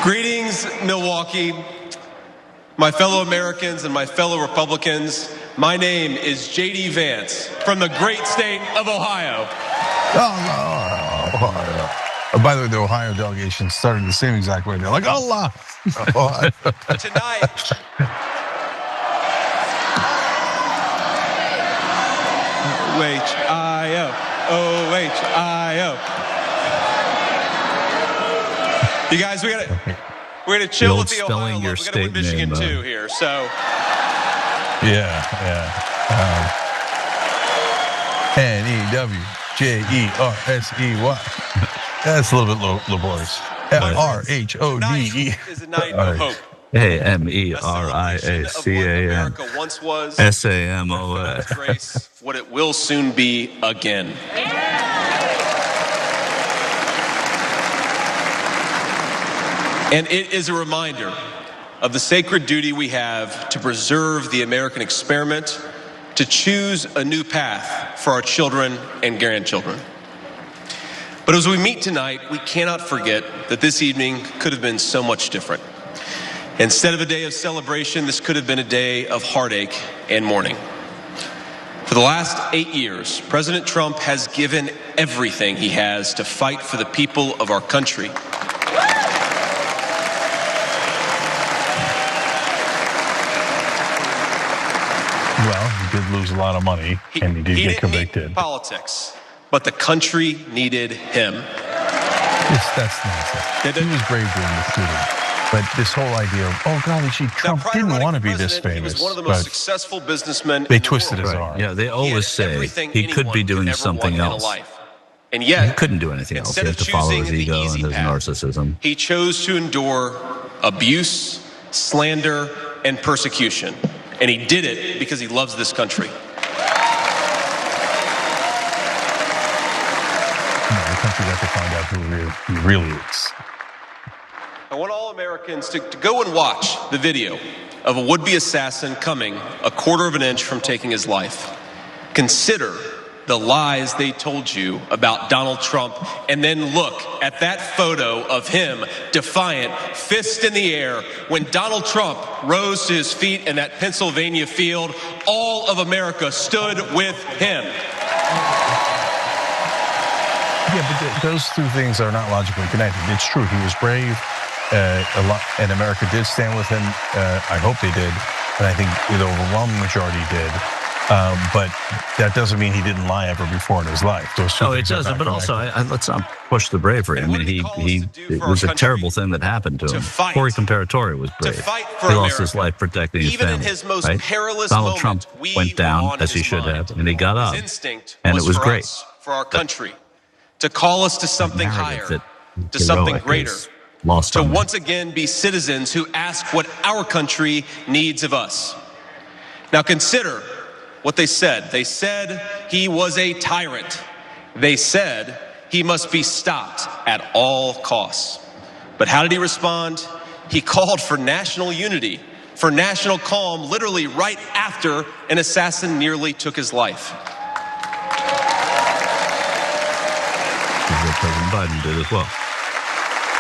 Greetings, Milwaukee, my fellow Americans and my fellow Republicans. My name is J.D. Vance from the great state of Ohio. By the way, the Ohio delegation started the same exact way. They're like, Allah. Tonight, O-H-I-O, O-H-I-O. You guys, we're gonna chill with the Ohio love. We gotta win Michigan too here, so. N-E-W-J-E-R-S-E-Y. That's a little bit laborious. F-R-H-O-D-E. Is a night of hope. A-M-E-R-I-A-C-A-N S-A-M-O-S. What it will soon be again. And it is a reminder of the sacred duty we have to preserve the American experiment, to choose a new path for our children and grandchildren. But as we meet tonight, we cannot forget that this evening could have been so much different. Instead of a day of celebration, this could have been a day of heartache and mourning. For the last 8 years, President Trump has given everything he has to fight for the people of our country. Well, he did lose a lot of money, and he did get convicted. He didn't need politics, but the country needed him. That's nonsense. He was brave during the shooting. But this whole idea of, oh, golly, Trump didn't want to be this famous. He was one of the most successful businessmen. They twisted his arm. Yeah, they always say he could be doing something else. And yet, he couldn't do anything else. He had to follow his ego and his narcissism. He chose to endure abuse, slander, and persecution. And he did it because he loves this country. The country got to find out who he really is. I want all Americans to go and watch the video of a would-be assassin coming a quarter of an inch from taking his life. Consider the lies they told you about Donald Trump, and then look at that photo of him, defiant, fist in the air, when Donald Trump rose to his feet in that Pennsylvania field. All of America stood with him. Yeah, but those two things are not logically connected. It's true, he was brave, and America did stand with him. I hope they did, and I think the overwhelming majority did. But that doesn't mean he didn't lie ever before in his life. No, it doesn't. But also, let's not push the bravery. I mean, it was a terrible thing that happened to him. Corey Comparatori was brave. He lost his life protecting his family. Right? Donald Trump went down, as he should have, and he got up, and it was great. For our country, to call us to something higher, to something greater, to once again be citizens who ask what our country needs of us. Now consider what they said. They said he was a tyrant. They said he must be stopped at all costs. But how did he respond? He called for national unity, for national calm, literally right after an assassin nearly took his life. What President Biden did as well.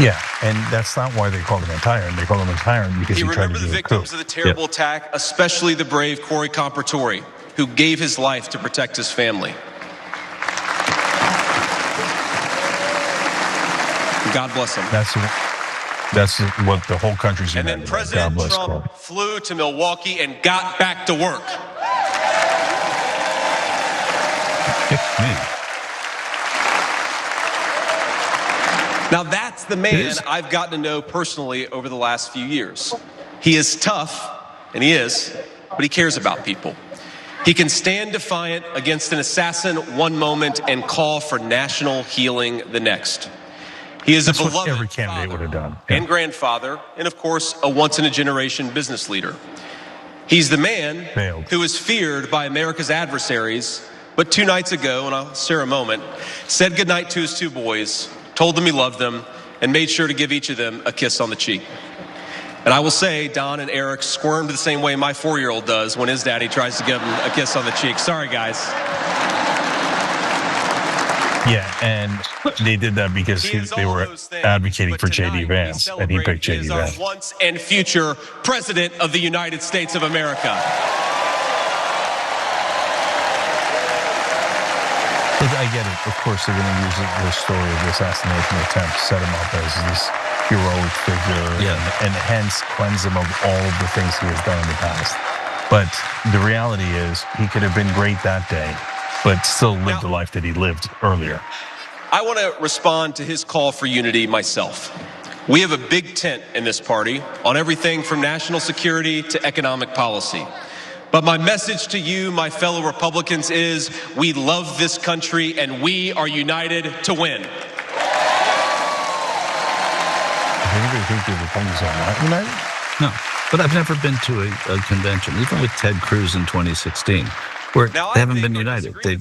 Yeah, and that's not why they called him a tyrant. They called him a tyrant because he tried to do a coup. Remember the victims of the terrible attack, especially the brave Corey Comparatori, who gave his life to protect his family. God bless him. That's what the whole country's united. And then President Trump flew to Milwaukee and got back to work. Now that's the man I've gotten to know personally over the last few years. He is tough, and he is, but he cares about people. He can stand defiant against an assassin one moment and call for national healing the next. He is a beloved every candidate would have done. And grandfather, and of course, a once-in-a-generation business leader. He's the man who is feared by America's adversaries, but 2 nights ago, and I'll share a moment, said goodnight to his 2 boys, told them he loved them, and made sure to give each of them a kiss on the cheek. And I will say, Don and Eric squirmed the same way my 4-year-old does when his daddy tries to give him a kiss on the cheek. Sorry, guys. Yeah, and they did that because they were advocating for J.D. Vance, and he picked J.D. Vance. Once and future President of the United States of America. But I get it. Of course, they're going to use the story of the assassination attempt to set him up as this heroic figure, and hence cleanse him of all of the things he has done in the past. But the reality is, he could have been great that day, but still lived the life that he lived earlier. I want to respond to his call for unity myself. We have a big tent in this party on everything from national security to economic policy. But my message to you, my fellow Republicans, is we love this country and we are united to win. Anybody think the Republicans are not united? No, but I've never been to a convention, even with Ted Cruz in 2016, where they haven't been united. They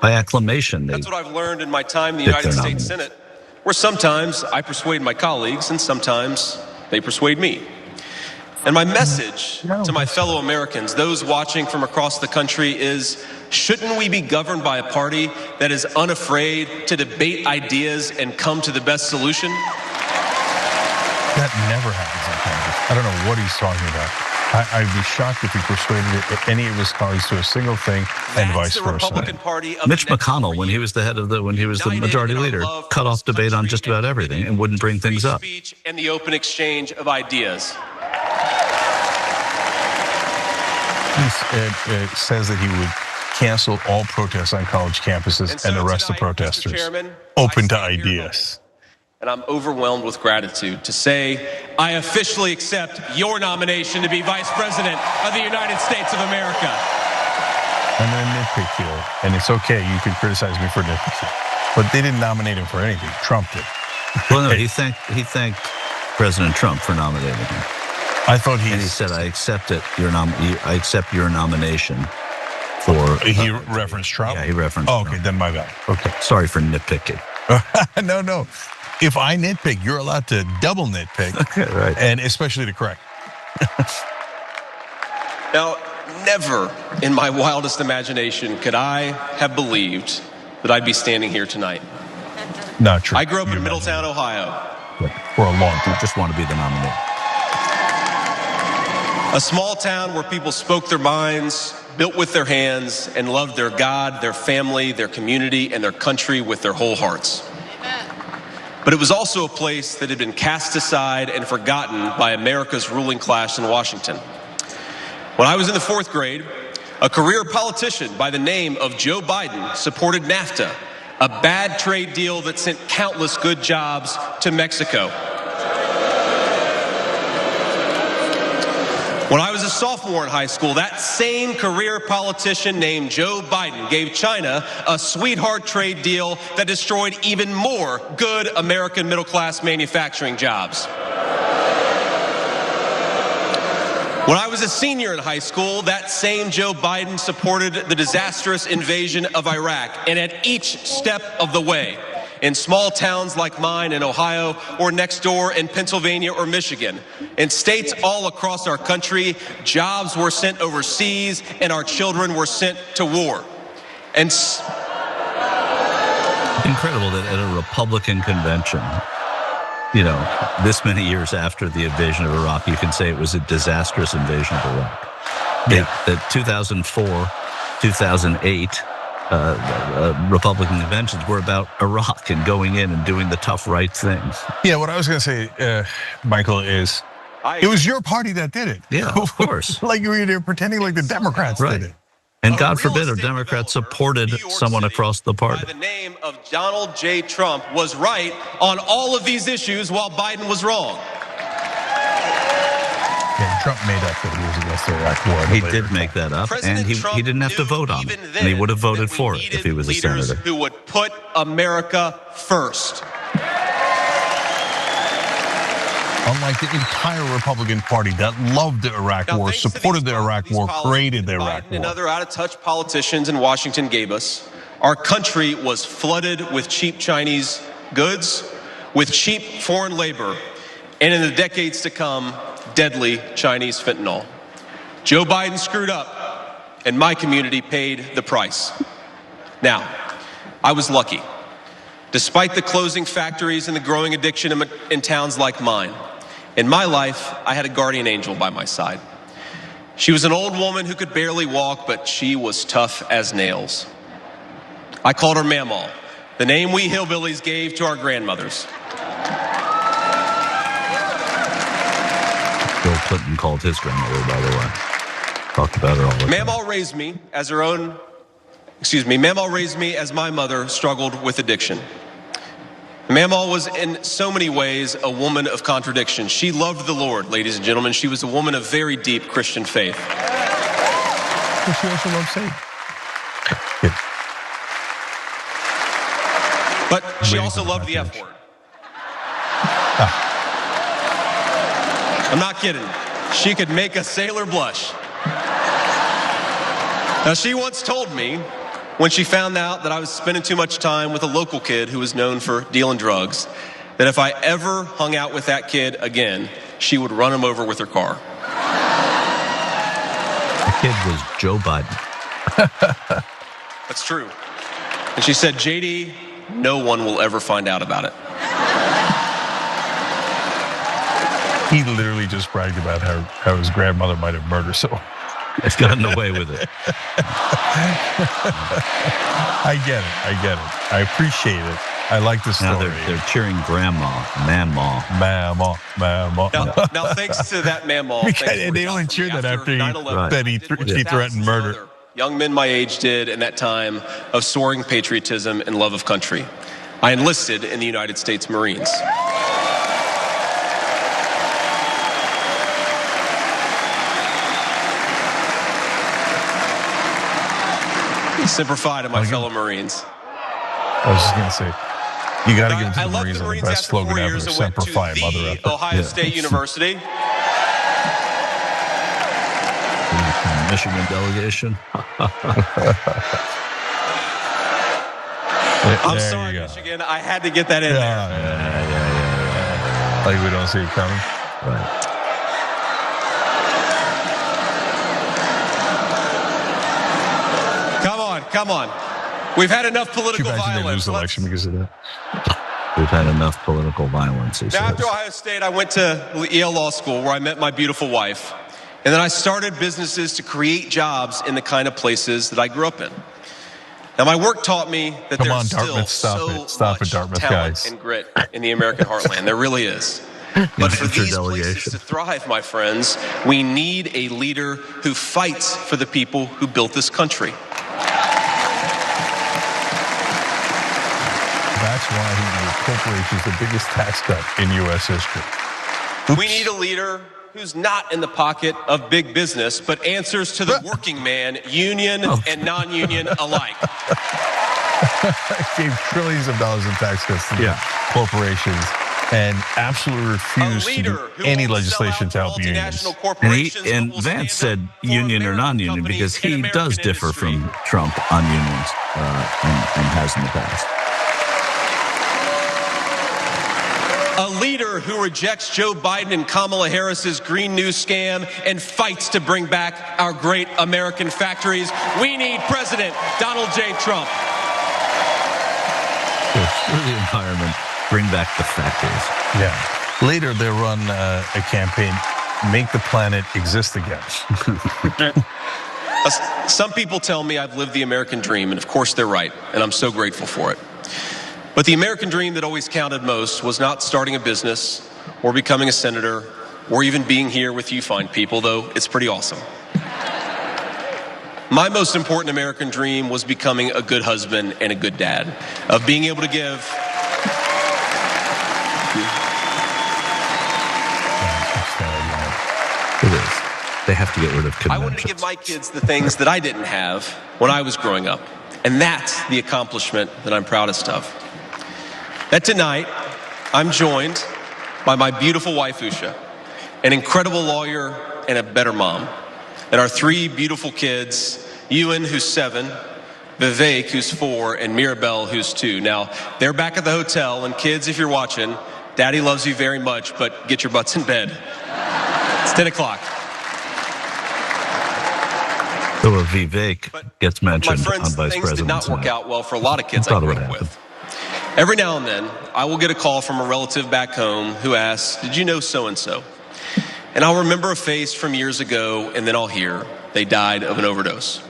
by acclamation, that's what I've learned in my time in the United States Senate, where sometimes I persuade my colleagues and sometimes they persuade me. And my message to my fellow Americans, those watching from across the country, is shouldn't we be governed by a party that is unafraid to debate ideas and come to the best solution? That never happens in Congress. I don't know what he's talking about. I'd be shocked if he persuaded any of his colleagues to a single thing, and vice versa. Mitch McConnell, when he was the majority leader, cut off debate on just about everything and wouldn't bring things up. And the open exchange of ideas. It says that he would cancel all protests on college campuses and arrest the protesters. Open to ideas. And I'm overwhelmed with gratitude to say I officially accept your nomination to be Vice President of the United States of America. I'm going to nitpick you, and it's okay. You can criticize me for nitpicking, but they didn't nominate him for anything. Trump did. Well, no, he thanked President Trump for nominating him. I thought and he said, "I accept it. I accept your nomination for." He referenced Trump. Yeah, he referenced. Oh, okay, then my bad. Okay, sorry for nitpicking. No. If I nitpick, you're allowed to double nitpick. Okay, right. And especially to correct. Now, never in my wildest imagination could I have believed that I'd be standing here tonight. Not true. I grew up in Middletown, Ohio. For a long time. Just want to be the nominee. A small town where people spoke their minds, built with their hands, and loved their God, their family, their community, and their country with their whole hearts. But it was also a place that had been cast aside and forgotten by America's ruling class in Washington. When I was in the 4th grade, a career politician by the name of Joe Biden supported NAFTA, a bad trade deal that sent countless good jobs to Mexico. When I was a sophomore in high school, that same career politician named Joe Biden gave China a sweetheart trade deal that destroyed even more good American middle-class manufacturing jobs. When I was a senior in high school, that same Joe Biden supported the disastrous invasion of Iraq, and at each step of the way, in small towns like mine in Ohio or next door in Pennsylvania or Michigan. In states all across our country, jobs were sent overseas and our children were sent to war. And incredible that at a Republican convention, this many years after the invasion of Iraq, you can say it was a disastrous invasion of Iraq. Yeah. The 2004, 2008, Republican conventions were about Iraq and going in and doing the tough right things. Yeah, what I was going to say, Michael, is it was your party that did it. Yeah, of course. Like you were there pretending like the Democrats did it. And God forbid a Democrat supported someone across the party. By the name of Donald J. Trump was right on all of these issues while Biden was wrong. Yeah, Trump made up that he was against the Iraq war. He did make that up, and he didn't have to vote on it. And he would have voted for it if he was a senator. Who would put America first. Unlike the entire Republican Party that loved the Iraq war, supported the Iraq war, created the Iraq war. And other out-of-touch politicians in Washington gave us, our country was flooded with cheap Chinese goods, with cheap foreign labor, and in the decades to come, deadly Chinese fentanyl. Joe Biden screwed up, and my community paid the price. Now, I was lucky. Despite the closing factories and the growing addiction in towns like mine, in my life, I had a guardian angel by my side. She was an old woman who could barely walk, but she was tough as nails. I called her Mamaw, the name we hillbillies gave to our grandmothers. Bill Clinton called his grandmother, by the way. Talked about her all the time. Mamaw raised me as my mother struggled with addiction. Mamaw was in so many ways a woman of contradiction. She loved the Lord, ladies and gentlemen. She was a woman of very deep Christian faith. But she also loved Satan. But she also loved the F word. I'm not kidding. She could make a sailor blush. Now, she once told me, when she found out that I was spending too much time with a local kid who was known for dealing drugs, that if I ever hung out with that kid again, she would run him over with her car. The kid was Joe Biden. That's true. And she said, JD, no one will ever find out about it. He literally just bragged about how his grandmother might have murdered someone. It's gotten away with it. I get it. I appreciate it. I like the story. Now they're cheering Grandma, Mamaw. Now, thanks to that Mamaw. They only cheered that after he threatened murder. Young men my age did in that time of soaring patriotism and love of country. I enlisted in the United States Marines. Semper Fi to my fellow Marines. I was just going to say, you got to give it to the Marines on the best slogan ever, Semper Fi, mother effer. Ohio State University. Michigan delegation. I'm sorry, Michigan. I had to get that in there. Yeah. Like we don't see it coming. Right. Come on. We've had enough political violence. They lose the election because of that. We've had enough political violence. Now, after Ohio State, I went to Yale Law School, where I met my beautiful wife. And then I started businesses to create jobs in the kind of places that I grew up in. Now, my work taught me that there's still so much talent and grit in the American heartland. There really is. But for these places to thrive, my friends, we need a leader who fights for the people who built this country. That's why he made corporations the biggest tax cut in U.S. history. We need a leader who's not in the pocket of big business, but answers to the working man, union and non-union alike. Gave trillions of dollars in tax cuts to corporations and absolutely refused to do any legislation to help unions. And Vance said union or non-union because he does differ from Trump on unions and has in the past. A leader who rejects Joe Biden and Kamala Harris's Green New scam and fights to bring back our great American factories. We need President Donald J. Trump. For the environment, bring back the factories. Yeah. Later, they run a campaign, make the planet exist again. Some people tell me I've lived the American dream, and of course they're right, and I'm so grateful for it. But the American dream that always counted most was not starting a business or becoming a senator or even being here with you fine people, though it's pretty awesome. My most important American dream was becoming a good husband and a good dad, of being able to give. It is. They have to get rid of conventions. I wanted to give my kids the things that I didn't have when I was growing up. And that's the accomplishment that I'm proudest of. That tonight, I'm joined by my beautiful wife, Usha, an incredible lawyer and a better mom, and our three beautiful kids, Ewan, who's 7, Vivek, who's 4, and Mirabelle, who's 2. Now, they're back at the hotel, and kids, if you're watching, Daddy loves you very much, but get your butts in bed. It's 10 o'clock. So a Vivek gets mentioned my friends, on vice things did not work out well for a lot of kids I grew up with. Every now and then, I will get a call from a relative back home who asks, "Did you know so-and-so?" And I'll remember a face from years ago, and then I'll hear, "They died of an overdose."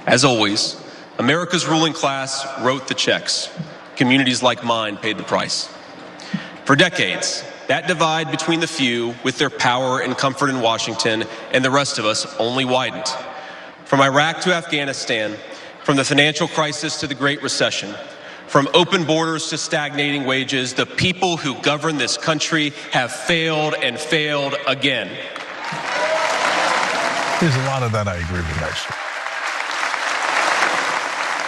As always, America's ruling class wrote the checks. Communities like mine paid the price. For decades, that divide between the few with their power and comfort in Washington and the rest of us only widened. From Iraq to Afghanistan, from the financial crisis to the Great Recession, from open borders to stagnating wages, the people who govern this country have failed and failed again. There's a lot of that I agree with, actually.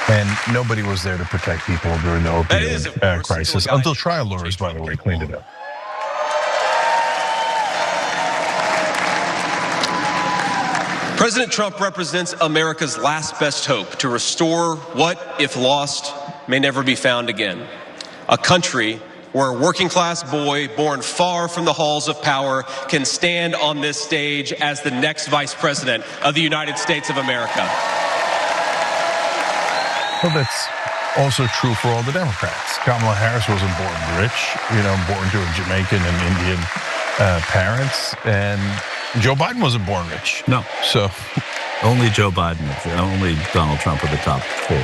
And nobody was there to protect people during the opioid crisis, until trial lawyers, by the way, cleaned it up. President Trump represents America's last best hope to restore what, if lost, may never be found again. A country where a working class boy born far from the halls of power can stand on this stage as the next vice president of the United States of America. Well, that's also true for all the Democrats. Kamala Harris wasn't born rich, born to a Jamaican and Indian parents, and Joe Biden wasn't born rich. No. So only Joe Biden, only Donald Trump are the top four.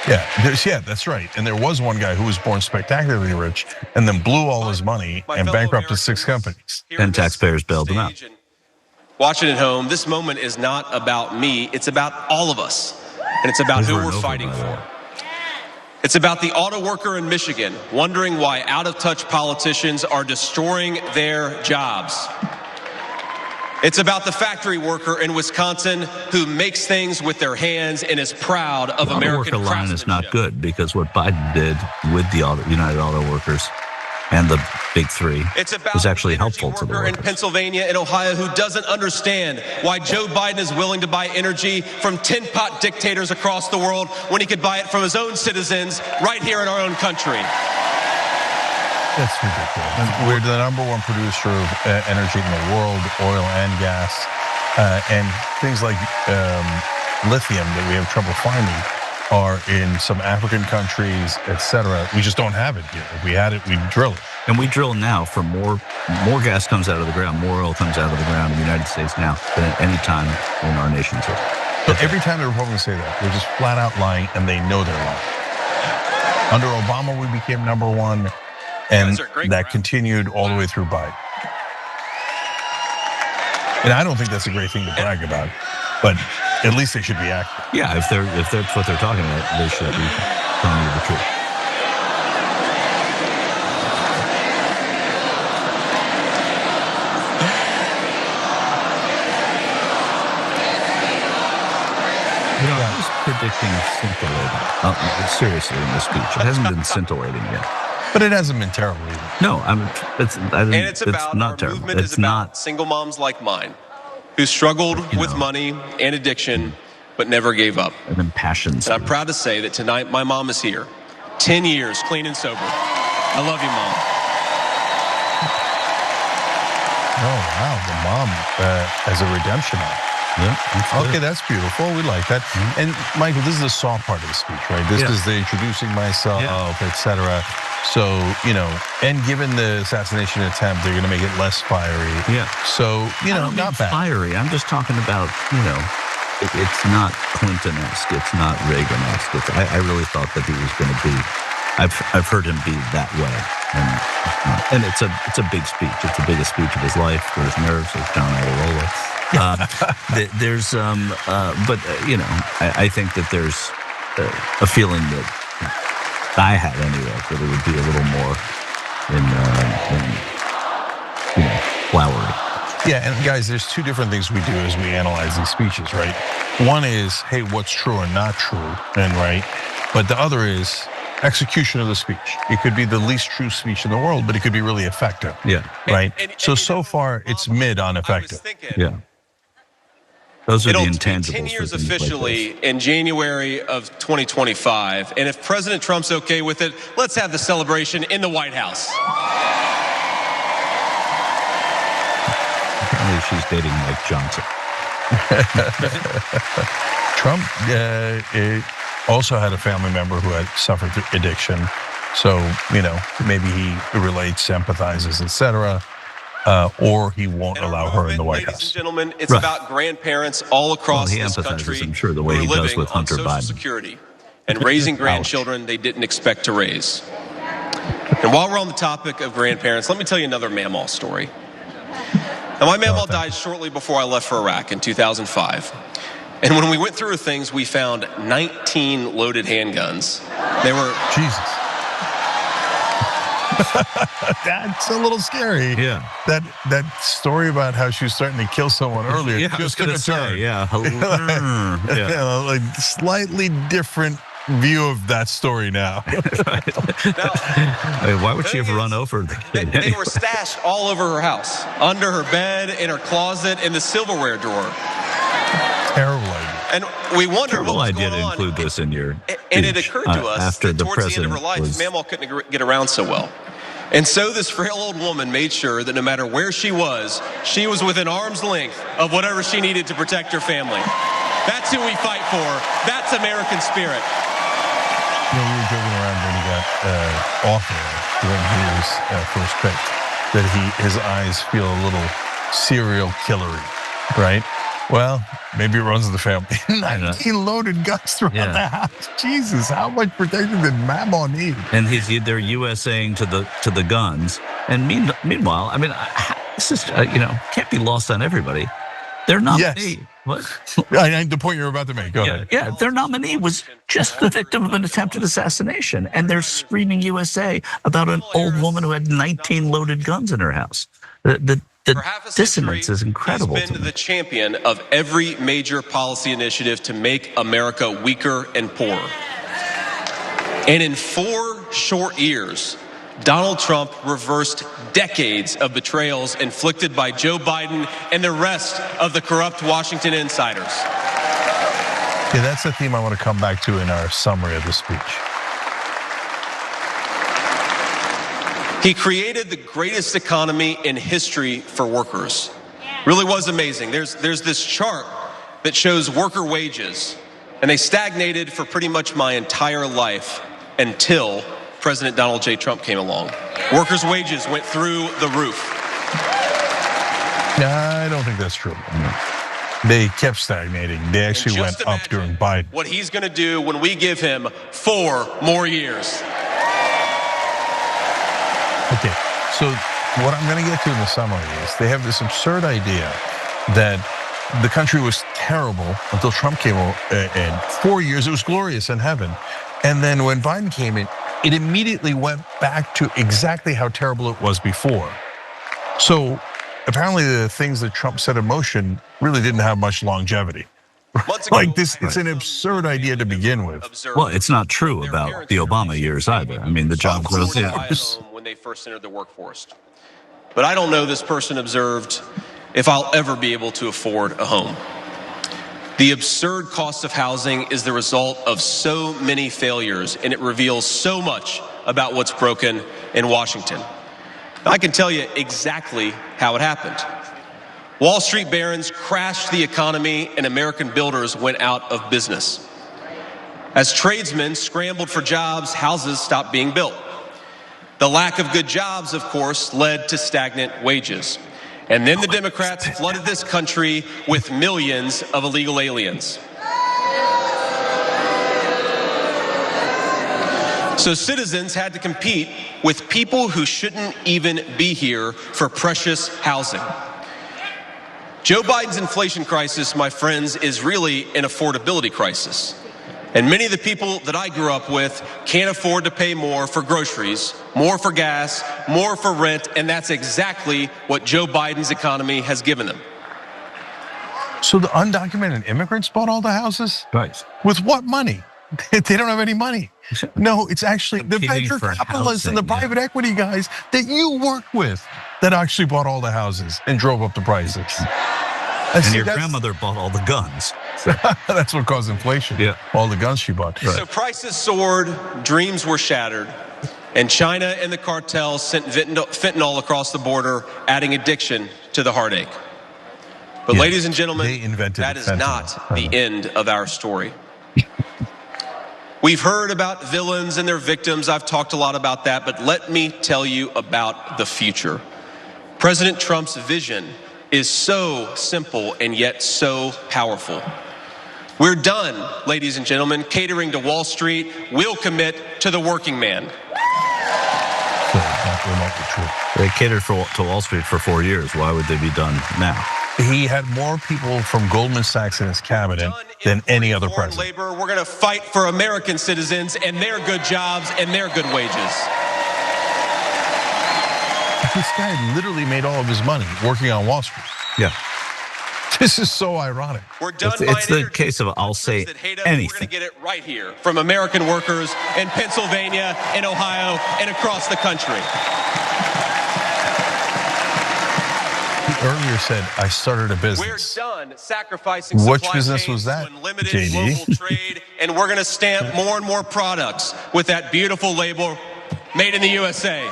Yeah, that's right. And there was one guy who was born spectacularly rich and then blew all his money and bankrupted 6 companies. And taxpayers bailed him out. Watching at home, this moment is not about me, it's about all of us. And it's about who we're fighting for. It's about the auto worker in Michigan wondering why out-of-touch politicians are destroying their jobs. It's about the factory worker in Wisconsin who makes things with their hands and is proud of American craftsmanship. The line is not good because what Biden did with the United Auto Workers and the big three was actually helpful to the workers. In Pennsylvania and Ohio who doesn't understand why Joe Biden is willing to buy energy from tin pot dictators across the world when he could buy it from his own citizens right here in our own country. That's ridiculous. And we're the #1 producer of energy in the world, oil and gas, and things like lithium that we have trouble finding are in some African countries, etc. We just don't have it here. If we had it, we'd drill it. And we drill now for more gas comes out of the ground, more oil comes out of the ground in the United States now than at any time in our nation's history. But every time the Republicans say that, they're just flat out lying, and they know they're lying. Under Obama, we became #1. And that continued all the way through Biden. And I don't think that's a great thing to brag about, but at least they should be accurate. Yeah, if that's what they're talking about, they should be telling you the truth. I was predicting scintillating. Seriously, in this speech, it hasn't been scintillating yet. But it hasn't been terrible either. No, it's not terrible. It's not single moms like mine who struggled with money and addiction, but never gave up. An impassioned. And I'm proud to say that tonight my mom is here, 10 years clean and sober. I love you, Mom. Oh wow, the mom as a redemption arc. Yeah. Okay, that's beautiful. We like that. Mm-hmm. And Michael, this is the soft part of the speech, right? This is the introducing myself, etc. So, and given the assassination attempt, they're going to make it less fiery. Yeah. So, not bad. Fiery. I'm just talking about, it's not Clinton-esque. It's not Reagan-esque. I really thought that he was going to be. I've heard him be that way, and it's a big speech. It's the biggest speech of his life. There's nerves. There's John Iadarola. I think that there's a feeling that I had anyway, that it would be a little more flowery. Yeah, and guys, there's 2 different things we do as we analyze these speeches, right? One is, hey, what's true and not true, and right? But the other is execution of the speech. It could be the least true speech in the world, but it could be really effective. Yeah. Right? So far, it's mid on effective. Yeah. Those are the intangibles. It'll be 10 years officially in January of 2025. And if President Trump's okay with it, let's have the celebration in the White House. Apparently she's dating Mike Johnson. Trump also had a family member who had suffered addiction. So, maybe he relates, empathizes, etc., or he won't allow her in the White House. Ladies and gentlemen, it's about grandparents all across this country I'm sure, the way he does with Hunter Social Biden. Security and raising grandchildren they didn't expect to raise. And while we're on the topic of grandparents, let me tell you another Mamaw story. Now, my Mamaw died shortly before I left for Iraq in 2005. And when we went through her things, we found 19 loaded handguns. They were... Jesus. That's a little scary. Yeah. That story about how she was starting to kill someone earlier. Yeah, just took a turn. Yeah. Like slightly different view of that story now. Why would she have run over the kid? They were stashed all over her house, under her bed, in her closet, in the silverware drawer. Terrible idea. And we wonder what was idea going to on. include this in your And it occurred to us after that the towards the end of her president life, Mamaw couldn't get around so well. And so this frail old woman made sure that no matter where she was within arm's length of whatever she needed to protect her family. That's who we fight for. That's American spirit. We were joking around when he got off air when he was first picked, that his eyes feel a little serial killery, right? Well, maybe it runs in the family. 19 loaded guns throughout the house. Jesus, how much protection did Mamaw need? And they're USAing to the guns. And meanwhile, I mean, this is can't be lost on everybody. Their nominee, yes. What? The point you're about to make. Go ahead. Yeah, their nominee was just the victim of an attempted assassination, and they're screaming USA about an old woman who had 19 loaded guns in her house. The dissonance is incredible. He's been the champion of every major policy initiative to make America weaker and poorer. And in 4 short years, Donald Trump reversed decades of betrayals inflicted by Joe Biden and the rest of the corrupt Washington insiders. Yeah, that's the theme I want to come back to in our summary of the speech. He created the greatest economy in history for workers. Really was amazing. There's this chart that shows worker wages, and they stagnated for pretty much my entire life until President Donald J. Trump came along. Workers' wages went through the roof. I don't think that's true. They kept stagnating. They actually went up during Biden. What he's going to do when we give him 4 more years. Okay, so what I'm going to get to in the summary is they have this absurd idea that the country was terrible until Trump came in. 4 years, it was glorious in heaven. And then when Biden came in, it immediately went back to exactly how terrible it was before. So apparently the things that Trump set in motion really didn't have much longevity. Like this, it's an absurd idea to begin with. Well, it's not true about the Obama years either. I mean, the job growth when they first entered the workforce. But I don't know, this person observed, if I'll ever be able to afford a home. The absurd cost of housing is the result of so many failures, and it reveals so much about what's broken in Washington. I can tell you exactly how it happened. Wall Street barons crashed the economy, and American builders went out of business. As tradesmen scrambled for jobs, houses stopped being built. The lack of good jobs, of course, led to stagnant wages. And then the Democrats flooded this country with millions of illegal aliens. So citizens had to compete with people who shouldn't even be here for precious housing. Joe Biden's inflation crisis, my friends, is really an affordability crisis. And many of the people that I grew up with can't afford to pay more for groceries, more for gas, more for rent, and that's exactly what Joe Biden's economy has given them. So the undocumented immigrants bought all the houses? Right. With what money? They don't have any money. No, it's actually the venture capitalists and the private equity guys that you worked with that actually bought all the houses and drove up the prices. And your grandmother bought all the guns. That's what caused inflation. Yeah. All the guns she bought. Right. So prices soared, dreams were shattered, and China and the cartels sent fentanyl across the border, adding addiction to the heartache. But ladies and gentlemen, that is not the end of our story. We've heard about villains and their victims. I've talked a lot about that, but let me tell you about the future. President Trump's vision is so simple and yet so powerful. We're done, ladies and gentlemen, catering to Wall Street. We'll commit to the working man. They catered to Wall Street for 4 years. Why would they be done now? He had more people from Goldman Sachs in his cabinet than any other president. Labor, we're going to fight for American citizens and their good jobs and their good wages. This guy literally made all of his money working on Wall Street. Yeah. This is so ironic. We're done. It's the case of I'll say anything. We're going to get it right here from American workers in Pennsylvania, in Ohio, and across the country. He earlier said, I started a business. We're done sacrificing Which business was that, JD? Global trade, and we're going to stamp more and more products with that beautiful label, made in the USA.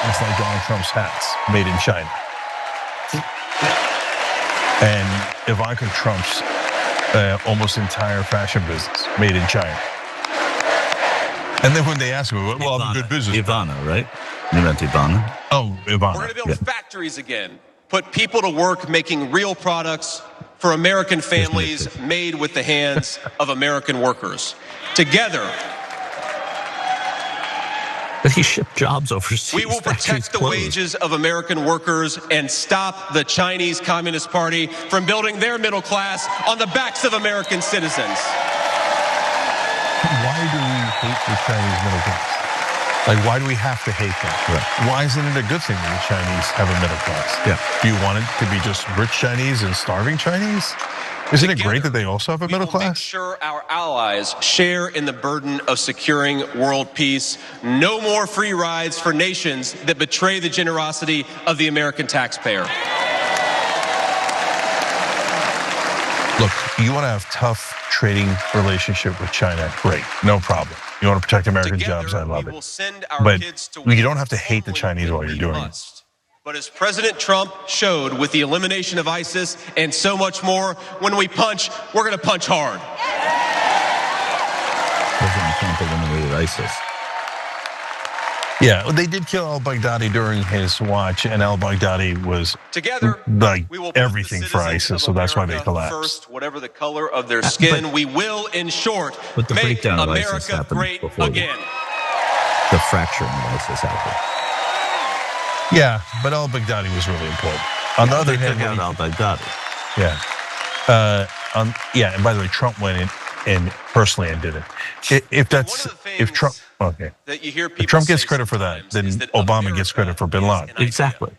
It's like Donald Trump's hats, made in China. And Ivanka Trump's almost entire fashion business, made in China. And then when they ask me, well, I'm a good business. Ivana, right? You meant Ivana? Oh, Ivana. We're going to build factories again. Put people to work making real products for American families made with the hands of American workers. Together, but he shipped jobs overseas. We will protect the wages of American workers and stop the Chinese Communist Party from building their middle class on the backs of American citizens. Why do we hate the Chinese middle class? Like, why do we have to hate them? Right. Why isn't it a good thing that the Chinese have a middle class? Yeah. Do you want it to be just rich Chinese and starving Chinese? Isn't it great that they also have a middle class? Make sure our allies share in the burden of securing world peace. No more free rides for nations that betray the generosity of the American taxpayer. Look, you want to have tough trading relationship with China, great, no problem. You want to protect American jobs, I love it. But you don't have to hate the Chinese while you're doing it. But as President Trump showed with the elimination of ISIS and so much more, when we punch, we're going to punch hard. President Trump eliminated ISIS. Yeah, they did kill al-Baghdadi during his watch, and al-Baghdadi was together like everything for ISIS, so that's why they collapsed. First, whatever the color of their skin, we will, in short, but the make breakdown of America ISIS happened great before again. The fracturing of ISIS happened. Yeah, but al-Baghdadi was really important. On the other hand, al-Baghdadi. Yeah. And by the way, Trump went in personally and did it. If Trump, okay. If Trump gets credit for that, then Obama gets credit for bin Laden. Exactly.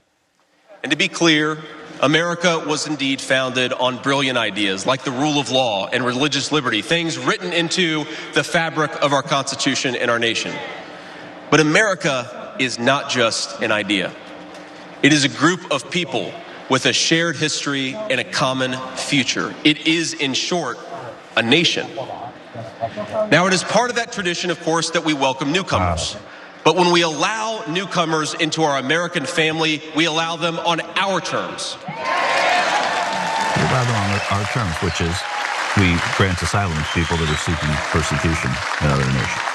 And to be clear, America was indeed founded on brilliant ideas like the rule of law and religious liberty, things written into the fabric of our Constitution and our nation. But America is not just an idea. It is a group of people with a shared history and a common future. It is, in short, a nation. Now, it is part of that tradition, of course, that we welcome newcomers. But when we allow newcomers into our American family, we allow them on our terms. We allow them on our terms, which is we grant asylum to people that are seeking persecution in other nations.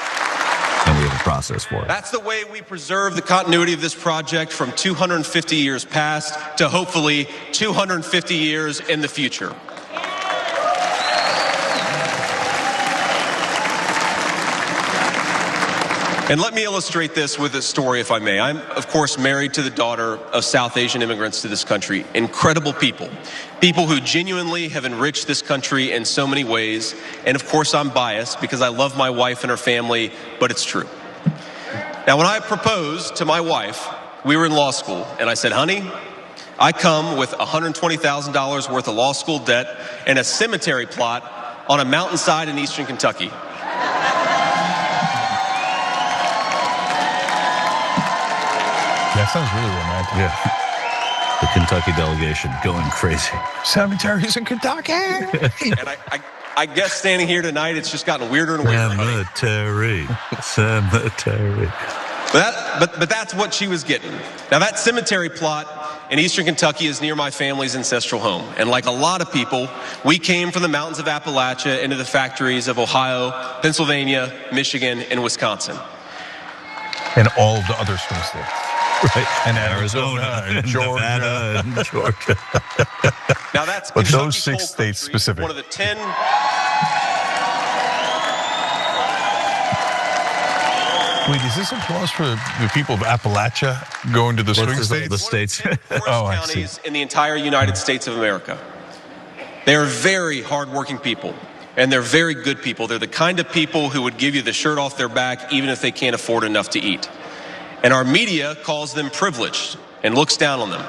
And we have a process for it. That's the way we preserve the continuity of this project from 250 years past to hopefully 250 years in the future. And let me illustrate this with a story, if I may. I'm, of course, married to the daughter of South Asian immigrants to this country. Incredible people. People who genuinely have enriched this country in so many ways. And of course, I'm biased because I love my wife and her family, but it's true. Now, when I proposed to my wife, we were in law school, and I said, honey, I come with $120,000 worth of law school debt and a cemetery plot on a mountainside in eastern Kentucky. That sounds really romantic. Yeah. The Kentucky delegation going crazy. Cemeteries in Kentucky. And I guess standing here tonight, it's just gotten weirder and weirder. Cemetery. But that's what she was getting. Now, that cemetery plot in eastern Kentucky is near my family's ancestral home. And like a lot of people, we came from the mountains of Appalachia into the factories of Ohio, Pennsylvania, Michigan, and Wisconsin. And all of the other swing states. Right. And Arizona, and Georgia. Nevada, and Georgia. Now that's but Kentucky those 6 states specific. One of the 10. Wait, is this applause for the people of Appalachia going to the swing states? The states. Counties in the entire United States of America. They are very hardworking people, and they're very good people. They're the kind of people who would give you the shirt off their back even if they can't afford enough to eat. And our media calls them privileged and looks down on them.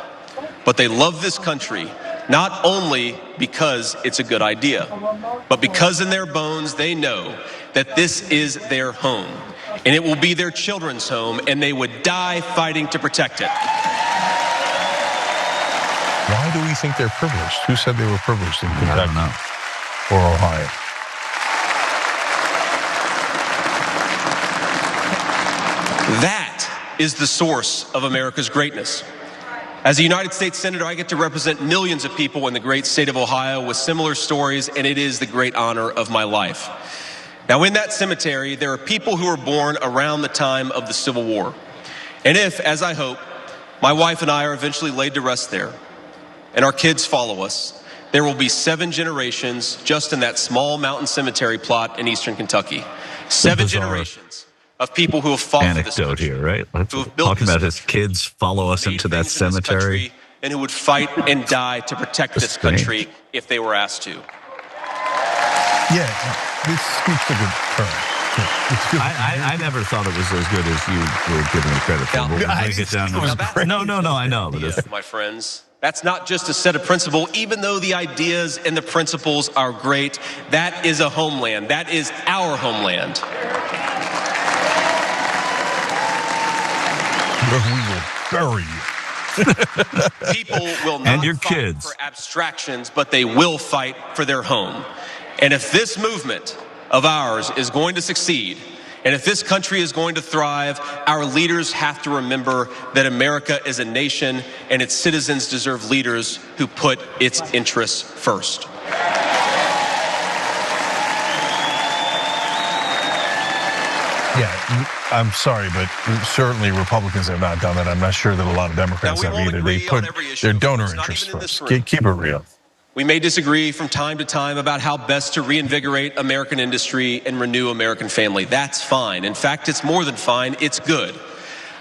But they love this country, not only because it's a good idea, but because in their bones they know that this is their home. And it will be their children's home, and they would die fighting to protect it. Why do we think they're privileged? Who said they were privileged in Kentucky? I don't know. Or Ohio? That is the source of America's greatness. As a United States Senator, I get to represent millions of people in the great state of Ohio with similar stories, and it is the great honor of my life. Now, in that cemetery, there are people who were born around the time of the Civil War. And if, as I hope, my wife and I are eventually laid to rest there, and our kids follow us, there will be 7 generations just in that small mountain cemetery plot in eastern Kentucky. 7 generations of people who have fought for this country. Here, right? Let's who have built talk about his kids follow us into that cemetery. And who would fight and die to protect this country if they were asked to. Yeah, this speaks to good term. I never thought it was as good as you were giving it credit for. No, I know. But my friends, that's not just a set of principles. Even though the ideas and the principles are great, that is a homeland. That is our homeland. Where we will bury you. People will not and your fight kids. for abstractions, but they will fight for their home. And if this movement of ours is going to succeed, and if this country is going to thrive, our leaders have to remember that America is a nation and its citizens deserve leaders who put its interests first. Yeah, I'm sorry, but certainly Republicans have not done that. I'm not sure that a lot of Democrats have either. They put their donor interests first. Keep it real. We may disagree from time to time about how best to reinvigorate American industry and renew American family. That's fine. In fact, it's more than fine. It's good.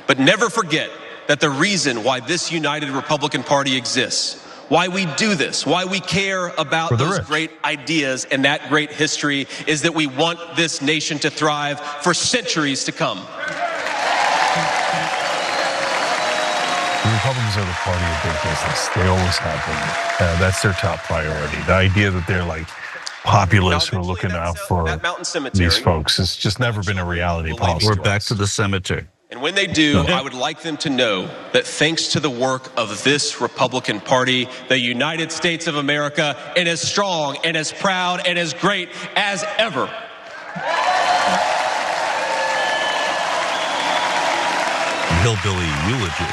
But never forget that the reason why this united Republican Party exists, why we do this, why we care about those great ideas and that great history, is that we want this nation to thrive for centuries to come. The Republicans are the party of big business. They always have been. That's their top priority. The idea that they're like populists who are looking out for these folks has just never been a reality policy. We're back to the cemetery. And when they do, I would like them to know that thanks to the work of this Republican Party, the United States of America is as strong and as proud and as great as ever. Hillbilly eulogy.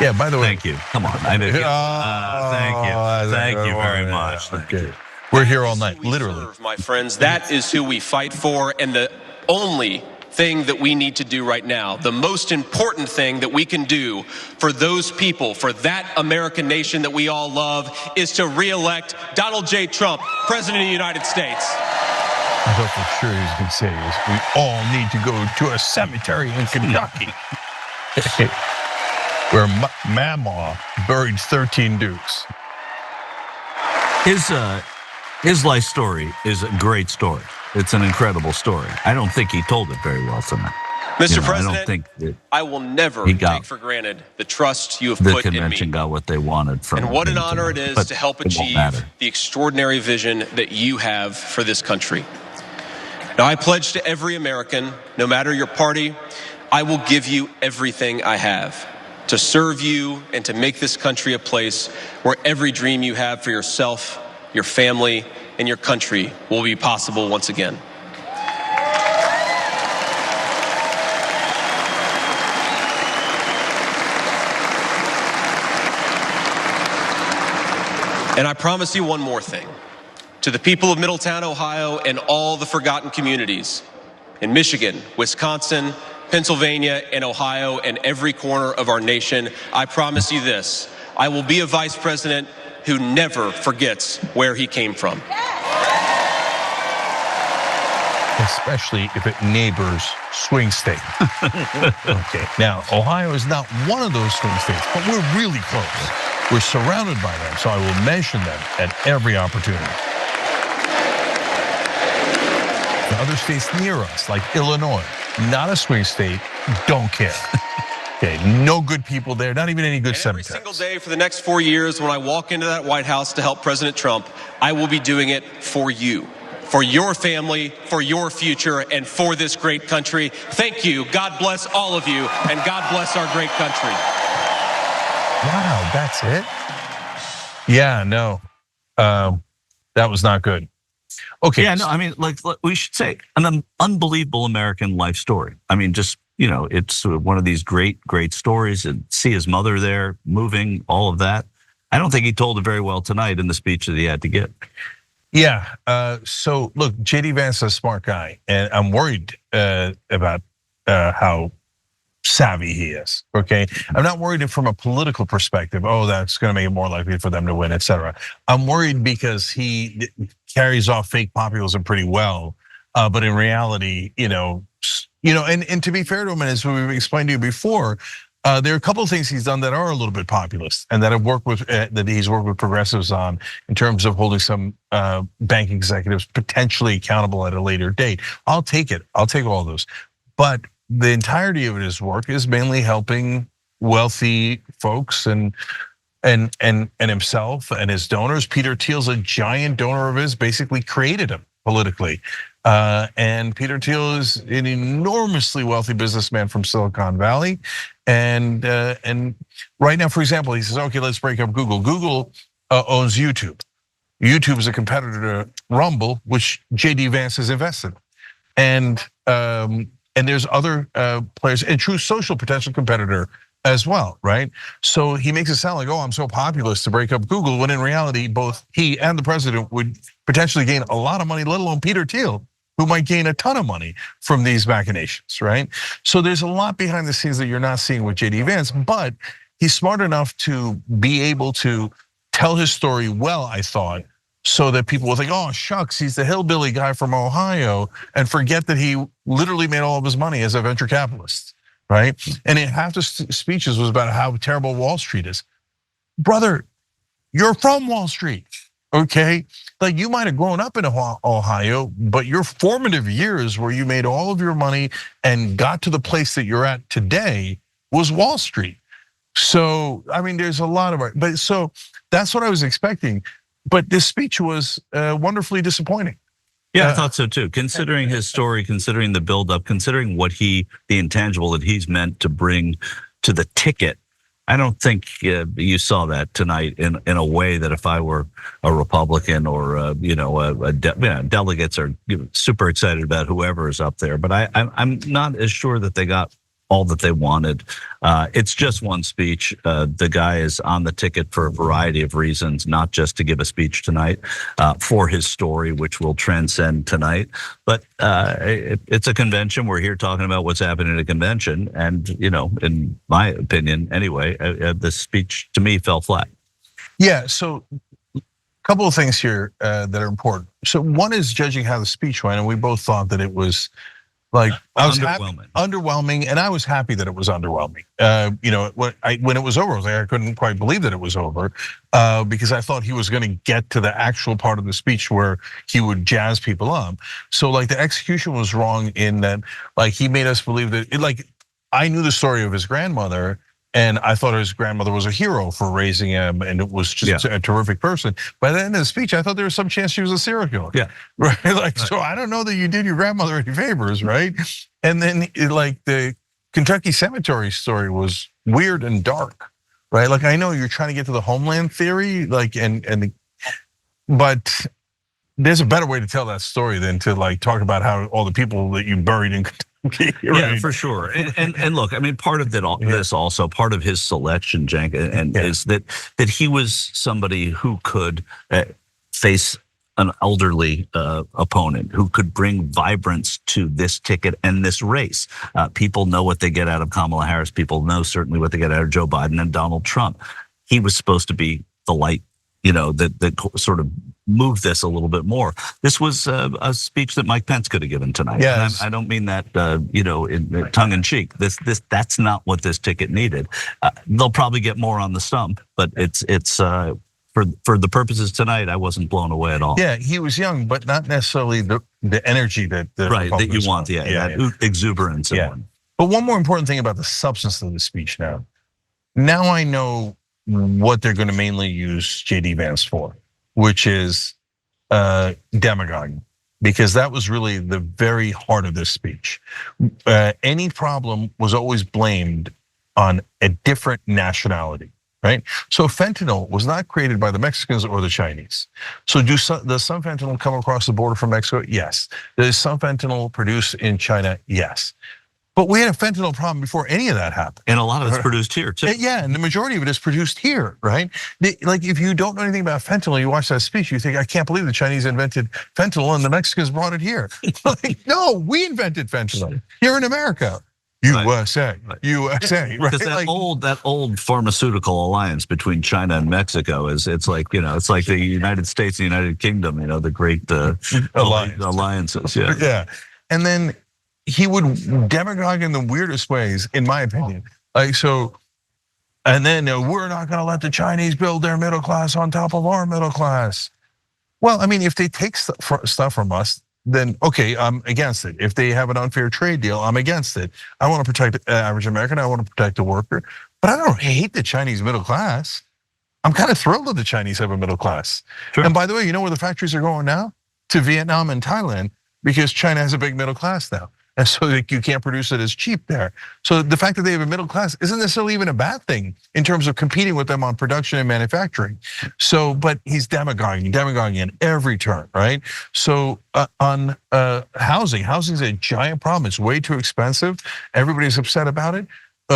Yeah, by the way. Thank you. Come on. I didn't thank you. Thank you very much. Okay. We're here all night, literally. My friends, that is who we fight for, and the only thing that we need to do right now, the most important thing that we can do for those people, for that American nation that we all love, is to re-elect Donald J. Trump, President of the United States. I thought for sure he was going to say is we all need to go to a cemetery in Kentucky where Mamaw buried 13 dukes. His life story is a great story. It's an incredible story. I don't think he told it very well tonight. Mr. President, I don't think I will never take for granted the trust you have put in me. The convention got what they wanted from And what an honor it is to help achieve the extraordinary vision that you have for this country. Now, I pledge to every American, no matter your party, I will give you everything I have to serve you and to make this country a place where every dream you have for yourself, your family, and your country will be possible once again. And I promise you one more thing. To the people of Middletown, Ohio, and all the forgotten communities in Michigan, Wisconsin, Pennsylvania, and Ohio, and every corner of our nation, I promise you this: I will be a vice president who never forgets where he came from. Especially if it neighbors swing state. Okay, now Ohio is not one of those swing states, but we're really close. We're surrounded by them, so I will mention them at every opportunity. The other states near us, like Illinois, not a swing state, don't care. Okay, no good people there, not even any good senators. Every single day for the next 4 years, when I walk into that White House to help President Trump, I will be doing it for you, for your family, for your future, and for this great country. Thank you. God bless all of you, and God bless our great country. Wow, that's it? Yeah, no, that was not good. Okay. Yeah, no, I mean, like we should say an unbelievable American life story. I mean, just, you know, it's one of these great stories, and see his mother there moving, all of that. I don't think he told it very well tonight in the speech that he had to give. Yeah, so look, JD Vance is a smart guy, and I'm worried about how savvy he is, okay? I'm not worried from a political perspective, oh, that's gonna make it more likely for them to win, etc. I'm worried because he carries off fake populism pretty well, but in reality, you know, and to be fair to him, and as we've explained to you before, there are a couple of things he's done that are a little bit populist, and that have worked with that he's worked with progressives on in terms of holding some bank executives potentially accountable at a later date. I'll take it. I'll take all those, but the entirety of his work is mainly helping wealthy folks and himself and his donors. Peter Thiel's a giant donor of his, basically created him politically. And Peter Thiel is an enormously wealthy businessman from Silicon Valley. And right now, for example, he says, okay, let's break up Google. Google owns YouTube. YouTube is a competitor to Rumble, which JD Vance has invested. And there's other players, and True Social potential competitor as well, right? So he makes it sound like, oh, I'm so populist to break up Google, when in reality, both he and the president would potentially gain a lot of money, let alone Peter Thiel, who might gain a ton of money from these machinations, right? So there's a lot behind the scenes that you're not seeing with JD Vance, but he's smart enough to be able to tell his story well, I thought, so that people will think, oh, shucks, he's the hillbilly guy from Ohio, and forget that he literally made all of his money as a venture capitalist, right? And half the speeches was about how terrible Wall Street is. Brother, you're from Wall Street, okay? Like, you might have grown up in Ohio, but your formative years where you made all of your money and got to the place that you're at today was Wall Street. So, I mean, there's a lot of it, but so that's what I was expecting. But this speech was wonderfully disappointing. Yeah, I thought so too. Considering his story, considering the buildup, considering what the intangible that he's meant to bring to the ticket, I don't think you saw that tonight in a way that if I were a Republican or delegates are super excited about whoever is up there, but I'm not as sure that they got all that they wanted. It's just one speech. The guy is on the ticket for a variety of reasons, not just to give a speech tonight, for his story, which will transcend tonight. But it's a convention. We're here talking about what's happening at a convention. And, in my opinion, anyway, the speech to me fell flat. Yeah, so a couple of things here that are important. So one is judging how the speech went, and we both thought that it was like, I was underwhelming, and I was happy that it was underwhelming. When it was over, I couldn't quite believe that it was over, because I thought he was going to get to the actual part of the speech where he would jazz people up. So like the execution was wrong in that, like he made us believe that, I knew the story of his grandmother, and I thought his grandmother was a hero for raising him, and it was just a terrific person. By the end of the speech, I thought there was some chance she was a serial killer. Yeah, right. Like, so I don't know that you did your grandmother any favors, right? And then like the Kentucky cemetery story was weird and dark, right? Like, I know you're trying to get to the homeland theory, like, but there's a better way to tell that story than to like talk about how all the people that you buried in Right. Yeah, for sure. And look, I mean, part of this also, part of his selection, Cenk, and is that he was somebody who could face an elderly opponent, who could bring vibrance to this ticket and this race. People know what they get out of Kamala Harris. People know certainly what they get out of Joe Biden and Donald Trump. He was supposed to be the light, that sort of moved this a little bit more. This was a speech that Mike Pence could have given tonight. Yes. And I don't mean that, in tongue in cheek. That's not what this ticket needed. They'll probably get more on the stump, but it's for the purposes tonight, I wasn't blown away at all. Yeah, he was young, but not necessarily the energy that that you want. That exuberance. Yeah. But one more important thing about the substance of the speech now. Now I know what they're going to mainly use J.D. Vance for, which is demagoguing, because that was really the very heart of this speech. Any problem was always blamed on a different nationality, right? So fentanyl was not created by the Mexicans or the Chinese. So does some fentanyl come across the border from Mexico? Yes. Does some fentanyl produced in China? Yes. But we had a fentanyl problem before any of that happened. And a lot of it's produced here too. Yeah, and the majority of it is produced here, right? Like if you don't know anything about fentanyl, you watch that speech, you think, I can't believe the Chinese invented fentanyl and the Mexicans brought it here. Like, no, we invented fentanyl here in America. USA, USA, right? Because that old pharmaceutical alliance between China and Mexico it's like the United States and the United Kingdom, the great alliances. Yeah. Yeah. And then he would demagogue in the weirdest ways, in my opinion. Like, so, and then we're not going to let the Chinese build their middle class on top of our middle class. Well, I mean, if they take stuff from us, then okay, I'm against it. If they have an unfair trade deal, I'm against it. I want to protect the average American. I want to protect the worker. But I don't hate the Chinese middle class. I'm kind of thrilled that the Chinese have a middle class. Sure. And by the way, you know where the factories are going now? To Vietnam and Thailand, because China has a big middle class now. And so you can't produce it as cheap there. So the fact that they have a middle class isn't necessarily even a bad thing in terms of competing with them on production and manufacturing. So, but he's demagoguing in every turn, right? So on housing is a giant problem. It's way too expensive. Everybody's upset about it.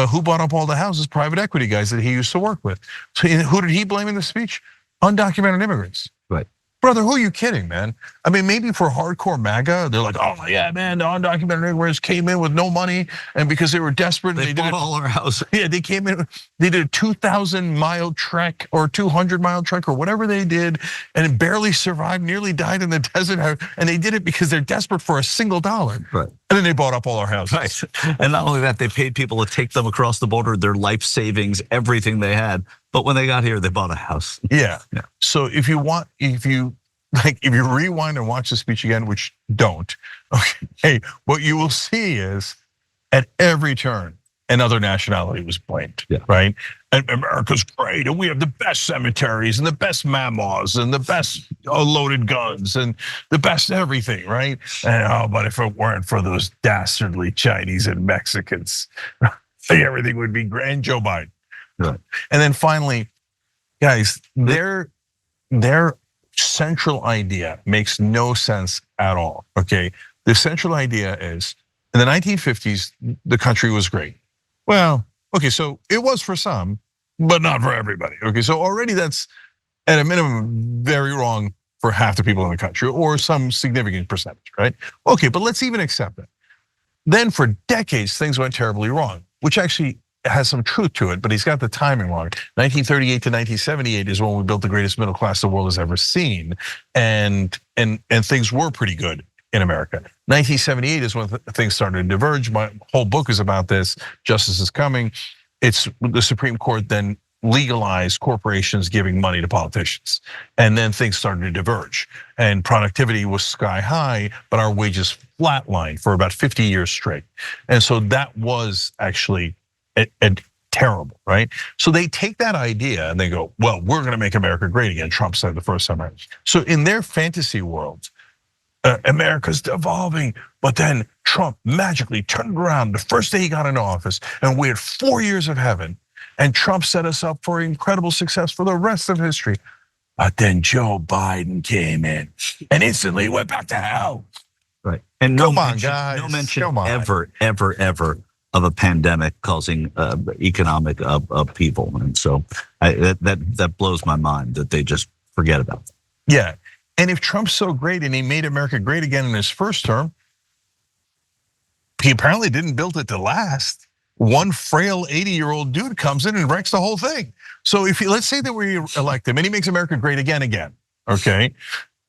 Who bought up all the houses? Private equity guys that he used to work with. So who did he blame in the speech? Undocumented immigrants. Right. Brother, who are you kidding, man? I mean, maybe for hardcore MAGA, they're like, oh yeah, man, the undocumented immigrants came in with no money, and because they were desperate, they bought all our houses. Yeah, they came in, they did a 2,000-mile trek or 200-mile trek or whatever they did, and barely survived, nearly died in the desert, and they did it because they're desperate for a single dollar. Right. And then they bought up all our houses. Right. And not only that, they paid people to take them across the border, their life savings, everything they had. But when they got here, they bought a house. Yeah. So if you rewind and watch the speech again, which don't, okay, what you will see is at every turn, another nationality was blamed, right? And America's great, and we have the best cemeteries and the best mammals and the best loaded guns and the best everything, right? And but if it weren't for those dastardly Chinese and Mexicans, everything would be great. And Joe Biden. Right. And then finally, guys, their central idea makes no sense at all, okay? The central idea is, in the 1950s, the country was great. Well, okay, so it was for some, but not for everybody, okay? So already that's, at a minimum, very wrong for half the people in the country, or some significant percentage, right? Okay, but let's even accept it. Then for decades, things went terribly wrong, which actually has some truth to it, but he's got the timing wrong. 1938 to 1978 is when we built the greatest middle class the world has ever seen, and things were pretty good in America. 1978 is when things started to diverge. My whole book is about this. Justice is coming. It's the Supreme Court then legalized corporations giving money to politicians, and then things started to diverge. And productivity was sky high, but our wages flatlined for about 50 years straight. And so that was actually terrible, right? So they take that idea and they go, well, we're gonna make America great again, Trump said the first time. So in their fantasy world, America's devolving, but then Trump magically turned around the first day he got into office, and we had 4 years of heaven, and Trump set us up for incredible success for the rest of history. But then Joe Biden came in and instantly went back to hell. Right. And no mention ever of a pandemic causing economic upheaval. And so that blows my mind that they just forget about it. Yeah. And if Trump's so great and he made America great again in his first term, he apparently didn't build it to last. One frail 80-year-old dude comes in and wrecks the whole thing. So let's say that we elect him and he makes America great again, okay?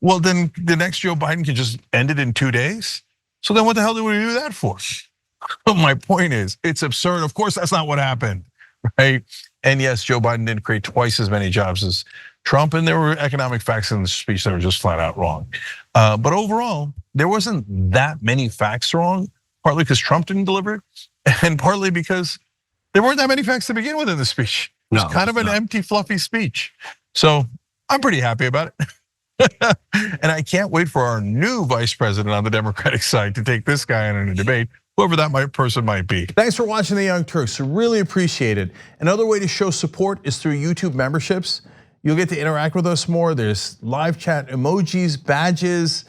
Well, then the next Joe Biden can just end it in 2 days. So then what the hell do we do that for? But my point is, it's absurd. Of course, that's not what happened, right? And yes, Joe Biden didn't create twice as many jobs as Trump, and there were economic facts in the speech that were just flat out wrong. But overall, there wasn't that many facts wrong, partly because Trump didn't deliver it, and partly because there weren't that many facts to begin with in the speech. It was kind of an empty, fluffy speech. So I'm pretty happy about it. And I can't wait for our new vice president on the Democratic side to take this guy on in a debate, whoever that person might be. Thanks for watching the Young Turks, really appreciate it. Another way to show support is through YouTube memberships. You'll get to interact with us more. There's live chat emojis, badges.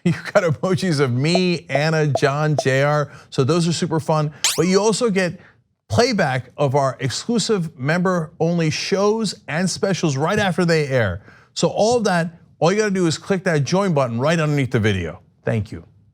You've got emojis of me, Anna, John, JR. So those are super fun. But you also get playback of our exclusive member-only shows and specials right after they air. So all of that, all you gotta do is click that join button right underneath the video. Thank you.